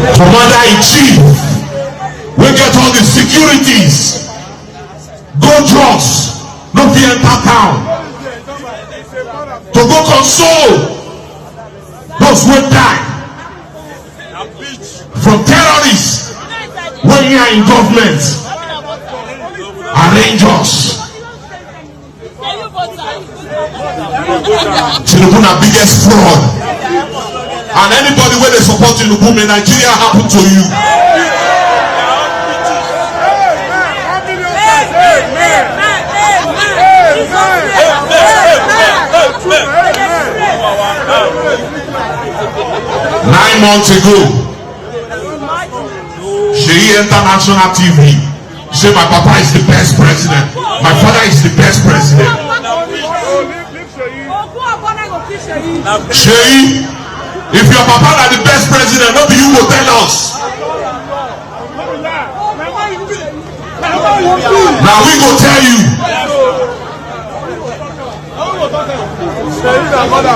Commander-in-Chief, we get all the securities, go drugs, no fear enter town, to go console those who die from terrorists when you are in government. Arrange us. Tinubu na biggest fraud, and anybody where they support Tinubu, may Nigeria happen to you. Nine months ago, she entered national TV. Say my papa is the best president. My father is the best president. Sheyi, if your papa is the best president, what do you go tell us? Now we go tell you.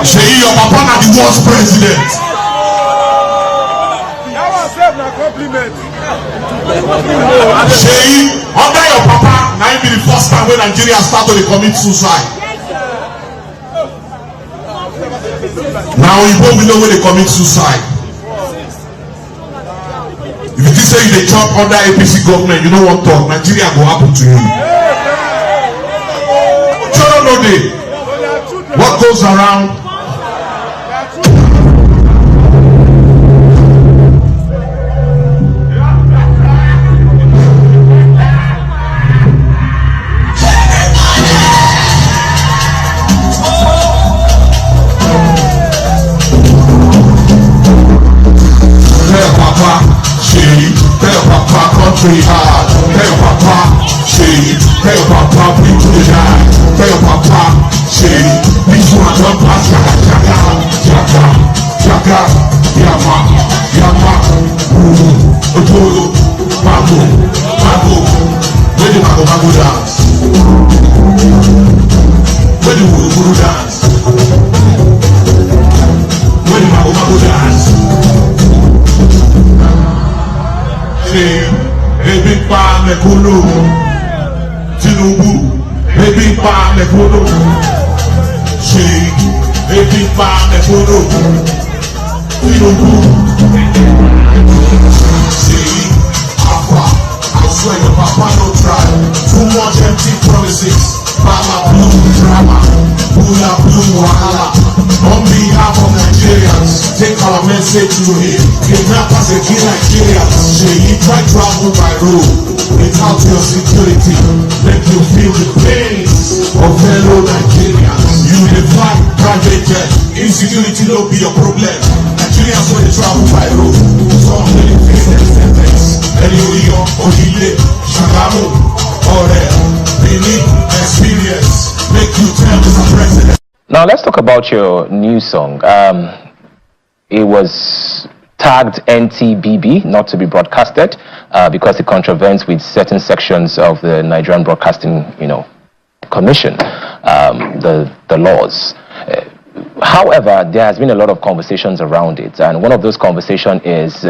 Sheyi, your papa is the worst president. Sheyi, under your papa, now it be the first time when Nigeria start to commit suicide. Now we know when they commit suicide. If you say you dey chop under APC government, you know what talk, Nigeria go happen to you. Children know they. What goes around? Country hard, tell your papa, say, tell your papa, bring to the night, tell your papa, say, this one don't pass, jaga, yama, otoro, mago, where the mago dance, where the guru dance, where the mago dance, say, ebi pa mekolo, Tinubu, ebi pa mekolo, Sheyi, ebi pa mekolo, Tinubu, Sheyi, Aqua, I swear your papa no try, too much empty promises, Bala blue drama, Bula blue wahala. On behalf of Nigerians, take our message to him. Kidnappers and kill Nigerians. Sheyi, try travel by road without your security. Let you feel the pains of fellow Nigerians. You dey fly private jet. Insecurity no be your problem. Nigerians when they travel by road, some dey face their sentence. Elioyo, Odile, Shagamu, Ore, they need experience. Make you tell Mr. President. Now let's talk about your new song. It was tagged NTBB, not to be broadcasted, because it contravenes with certain sections of the Nigerian Broadcasting, Commission, the laws. However, there has been a lot of conversations around it, and one of those conversations is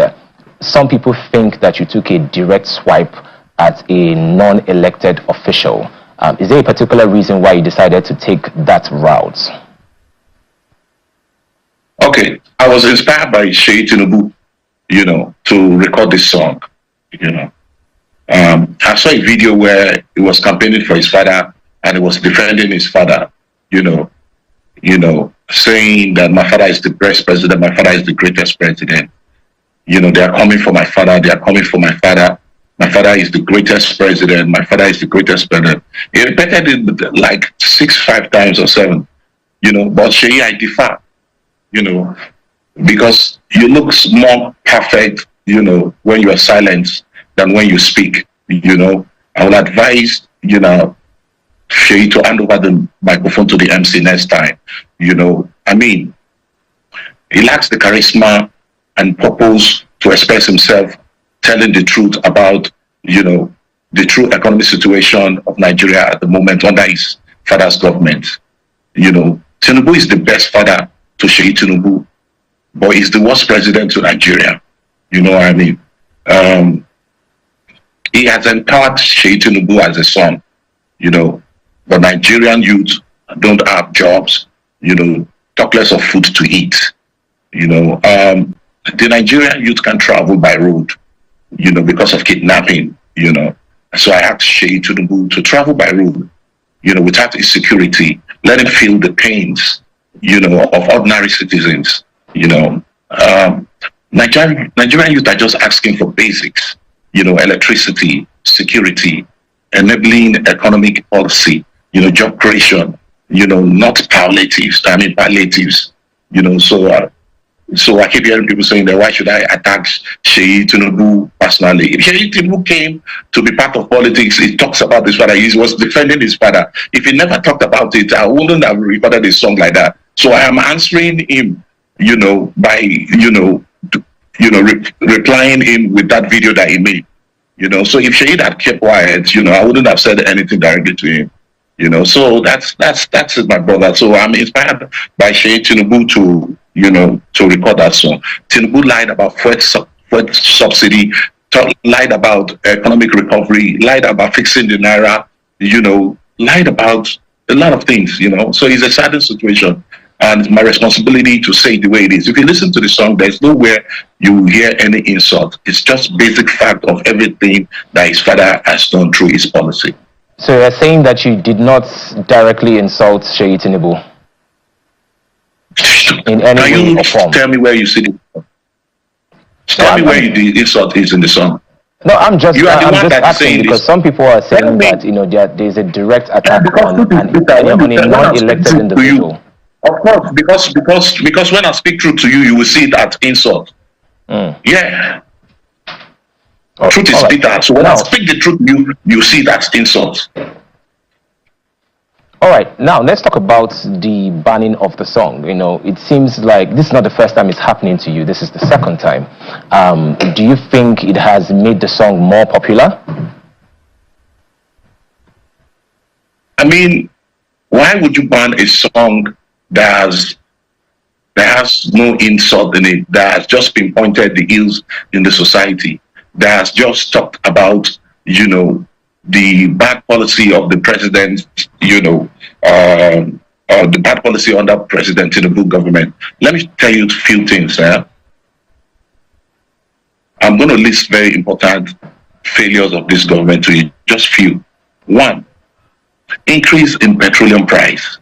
some people think that you took a direct swipe at a non-elected official. Is there a particular reason why you decided to take that route? Okay, I was inspired by Sheyi Tinubu, to record this song. I saw a video where he was campaigning for his father and he was defending his father, saying that my father is the best president, my father is the greatest president. They are coming for my father, they are coming for my father. My father is the greatest president. My father is the greatest president. He repeated it like 5 times or 7, But Sheyi, I differ, because you look more perfect, when you are silent than when you speak. I would advise, Sheyi to hand over the microphone to the MC next time. He lacks the charisma and purpose to express himself, telling the truth about, the true economic situation of Nigeria at the moment under his father's government. Tinubu is the best father to Sheyi Tinubu, but he's the worst president to Nigeria. You know what I mean? He has empowered Tinubu as a son, you know, but Nigerian youth don't have jobs, you know, talk less of food to eat. You know, the Nigerian youth can travel by road, you know, because of kidnapping, you know. So I have to Tinubu to travel by road, you know, without insecurity, let him feel the pains, you know, of ordinary citizens, you know. Nigerian youth are just asking for basics, you know, electricity, security, enabling economic policy, you know, job creation, you know, not palliatives. I mean palliatives, you know. So I keep hearing people saying that why should I attack Tinubu personally? If Tinubu came to be part of politics, he talks about his father. He was defending his father. If he never talked about it, I wouldn't have recorded a song like that. So I am answering him, you know, by replying him with that video that he made. You know, so if Shahid had kept quiet, you know, I wouldn't have said anything directly to him. You know, so that's it, my brother. So I'm inspired by Shahid Tinubu to, you know, to record that song. Tinubu lied about fuel subsidy, lied about economic recovery, lied about fixing the naira, you know, lied about a lot of things, you know. So it's a saddened situation, and it's my responsibility to say it the way it is. If you listen to the song, there's nowhere you hear any insult. It's just basic fact of everything that his father has done through his policy. So you're saying that you did not directly insult Sheyi Tinubu in any way or form? Tell me where you see it. Tell me where the insult is in the song. No, I'm just asking because some people are saying that, you know, there's a direct attack on a non-elected individual. Of course, because when I speak truth to you, you will see that insult. Yeah. Truth is bitter. So when I speak the truth, you see that insult. All right, now let's talk about the banning of the song. You know, it seems like this is not the first time it's happening to you. This is the second time. Do you think it has made the song more popular? I mean, why would you ban a song that has no insult in it, that has just pinpointed the ills in the society, that has just talked about, you know, the bad policy of the president, you know, the bad policy under President Tinubu government? Let me tell you a few things. I'm going to list very important failures of this government to you, just few. One, increase in petroleum price.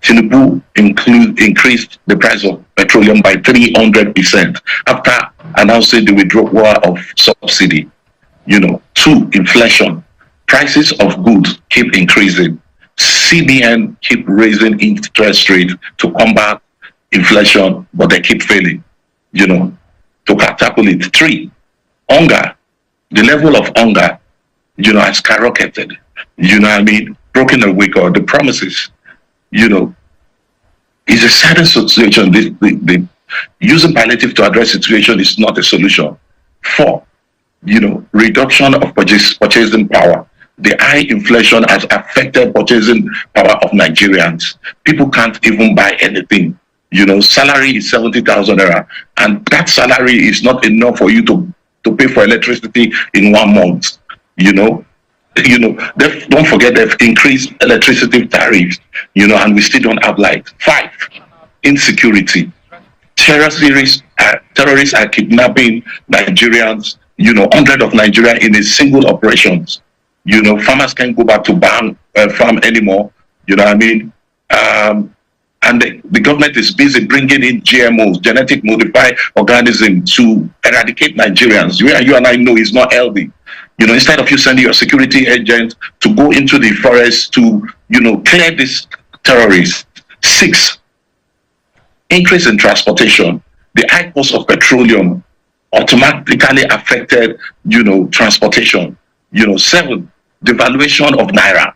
Tinubu increased the price of petroleum by 300% after announcing the withdrawal of subsidy. You know, two, inflation. Prices of goods keep increasing. CBN keep raising interest rate to combat inflation, but they keep failing, you know, to tackle it. Three, hunger. The level of hunger, you know, has skyrocketed. You know what I mean? Broken away, or the promises, you know, is a certain situation. The using palliative to address situation is not a solution. Four, you know, reduction of purchasing power. The high inflation has affected purchasing power of Nigerians. People can't even buy anything. You know, salary is 70,000 naira, and that salary is not enough for you to pay for electricity in 1 month. You know, don't forget they've increased electricity tariffs. You know, and we still don't have light. 5, insecurity. Terrorists are kidnapping Nigerians. You know, hundreds of Nigerians in a single operations. You know, farmers can't go back to farm anymore. You know what I mean? And the government is busy bringing in GMOs, genetic modified organisms, to eradicate Nigerians. You and I know it's not healthy. You know, instead of you sending your security agents to go into the forest to, you know, clear these terrorists. 6, increase in transportation. The high cost of petroleum automatically affected, you know, transportation. You know, 7, devaluation of naira.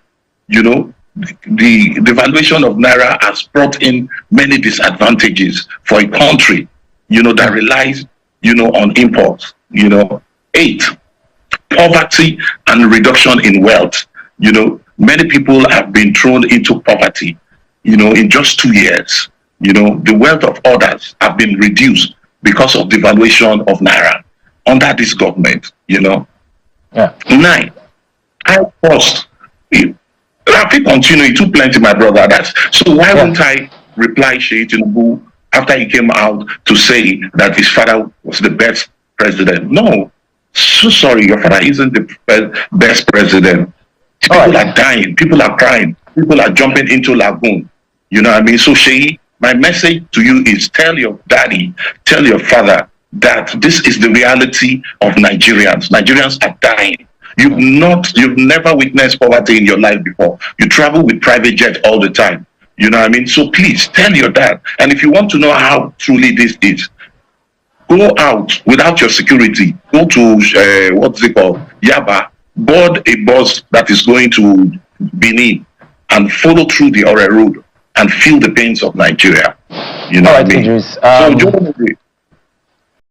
You know, the devaluation of naira has brought in many disadvantages for a country, you know, that relies, you know, on imports. You know, 8, poverty and reduction in wealth. You know, many people have been thrown into poverty, you know, in just 2 years. You know, the wealth of others have been reduced because of devaluation of Naira under this government, you know. Yeah. 9, I first. If you continue, it too plenty, my brother. So why won't I reply Tinubu after he came out to say that his father was the best president? No. So sorry, your father isn't the best president. People are dying, people are crying, people are jumping into lagoon. You know what I mean? So Sheyi, my message to you is tell your daddy, tell your father that this is the reality of Nigerians. Nigerians are dying. You've never witnessed poverty in your life before. You travel with private jet all the time. You know what I mean? So please tell your dad. And if you want to know how truly this is, go out without your security. Go to what's it called? Yaba. Board a bus that is going to Benin and follow through the Ore Road and feel the pains of Nigeria. You know what I mean? Eedris, So